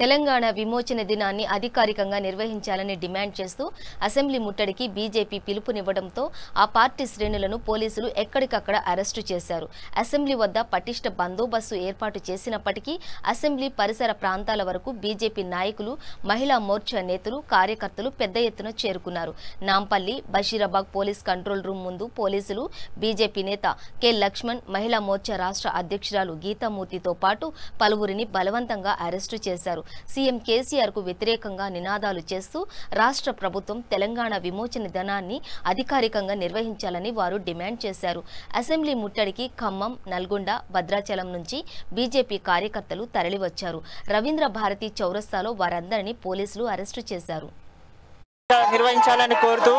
తెలంగాణ విమోచన దినాన్ని అధికారికంగా నిర్వహించాలని డిమాండ్ చేస్తూ అసెంబ్లీ ముట్టడికి బీజేపీ పిలుపునివ్వడంతో ఆ పార్టీ శ్రేణులను పోలీసులు ఎక్కడికక్కడ అరెస్టు చేశారు. అసెంబ్లీ వద్ద పటిష్ట బందోబస్తు ఏర్పాటు చేసినప్పటికీ అసెంబ్లీ పరిసర ప్రాంతాల వరకు బీజేపీ నాయకులు, మహిళా మోర్చా నేతలు, కార్యకర్తలు పెద్ద ఎత్తున చేరుకున్నారు. Nampally, Basheerabad police control room ముందు పోలీసులు బీజేపీ నేత కె. లక్ష్మణ్, మహిళా మోర్చా రాష్ట్ర అధ్యక్షురాలు గీతామూర్తితో పాటు పలువురిని బలవంతంగా అరెస్టు చేశారు. సీఎం కేసీఆర్ కు వ్యతిరేకంగా నినాదాలు చేస్తూ రాష్ట్ర ప్రభుత్వం తెలంగాణ విమోచన దినాన్ని అధికారికంగా నిర్వహించాలని వారు డిమాండ్ చేశారు. అసెంబ్లీ ముట్టడికి ఖమ్మం, నల్గొండ, భద్రాచలం నుంచి బీజేపీ కార్యకర్తలు తరలివచ్చారు. రవీంద్ర భారతి చౌరస్తాలో వారందరినీ పోలీసులు అరెస్టు చేశారు. నిర్వహించాలని కోరుతూ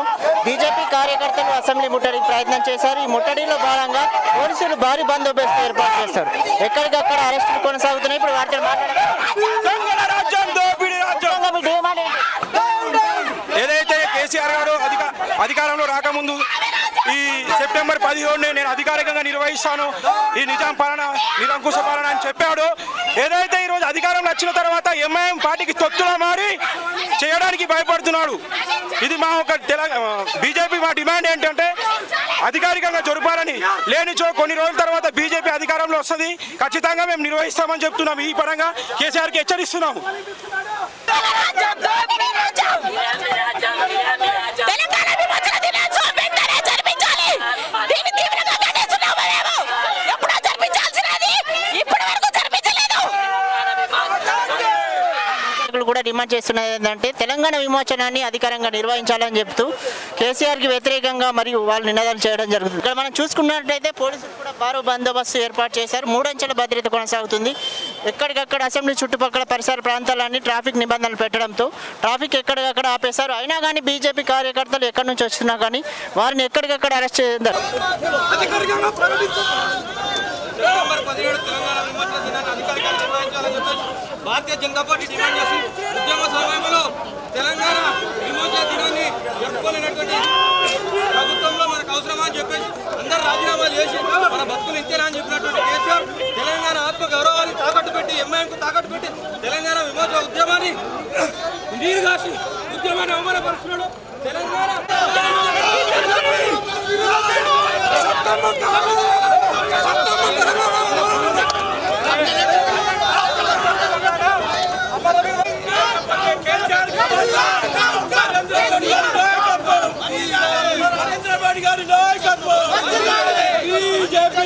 బీజేపీ కార్యకర్తలు అసెంబ్లీ ముట్టడికి ప్రయత్నం చేశారు. ఈ ముట్టడిలో భాగంగా పోలీసులు భారీ బందోబస్తు ఏర్పాటు చేశారు. ఎక్కడికక్కడ అరెస్టులు కొనసాగుతున్నాయి. ఇప్పుడు వారితో ఏదైతే కేసీఆర్ గారు అధికారంలో రాకముందు ఈ సెప్టెంబర్ 17 నేను అధికారికంగా నిర్వహిస్తాను, ఈ నిజాం పాలన, నిరంకుశ పాలన అని చెప్పాడు. ఏదైతే ఈరోజు అధికారం వచ్చిన తర్వాత ఎంఐఎం పార్టీకి తొత్తులా మారి చేయడానికి భయపడుతున్నాడు. ఇది మా ఒక బీజేపీ మా డిమాండ్ ఏంటంటే అధికారికంగా జరపాలని. లేనిచో కొన్ని రోజుల తర్వాత బీజేపీ అధికారంలో వస్తుంది, ఖచ్చితంగా మేము నిర్వహిస్తామని చెప్తున్నాం. ఈ పరంగా కేసీఆర్కి హెచ్చరిస్తున్నాము. కూడా డిమాండ్ చేస్తున్నది ఏంటంటే తెలంగాణ విమోచనాన్ని అధికారంగా నిర్వహించాలని చెప్తూ కేసీఆర్కి వ్యతిరేకంగా మరియు వాళ్ళు నినాదాలు చేయడం జరుగుతుంది. ఇక్కడ మనం చూసుకున్నట్లయితే పోలీసులు కూడా భారీ బందోబస్తు ఏర్పాటు చేశారు. 3 అంచెల భద్రత కొనసాగుతుంది. ఎక్కడికక్కడ అసెంబ్లీ చుట్టుపక్కల పరిసర ప్రాంతాలన్నీ ట్రాఫిక్ నిబంధనలు పెట్టడంతో ట్రాఫిక్ ఎక్కడికక్కడ ఆపేశారు. అయినా కానీ బీజేపీ కార్యకర్తలు ఎక్కడి నుంచి వస్తున్నా కానీ వారిని ఎక్కడికక్కడ అరెస్ట్ చేశారు. భారతీయ జనతా పార్టీ డిమాండ్ చేసి ఉద్యమ సమయంలో తెలంగాణ విమోచన దినాన్ని జరుపుకోలేనటువంటి ప్రభుత్వంలో మనకు అవసరమా అని చెప్పేసి అందరూ రాజీనామాలు చేసి మన బతుకులు ఇచ్చేనా అని చెప్పినటువంటి కేసీఆర్ తెలంగాణ ఆత్మ గౌరవాన్ని తాకట్టు పెట్టి, ఎంఐఎంకు తాకట్టు పెట్టి తెలంగాణ విమోచన ఉద్యమాన్ని నీరు కాసి ఉద్యమాన్ని అవమానపరుస్తున్నాడు. తెలంగాణ నరేంద్ర మోడీ గారి నాయకత్వం, బీజేపీ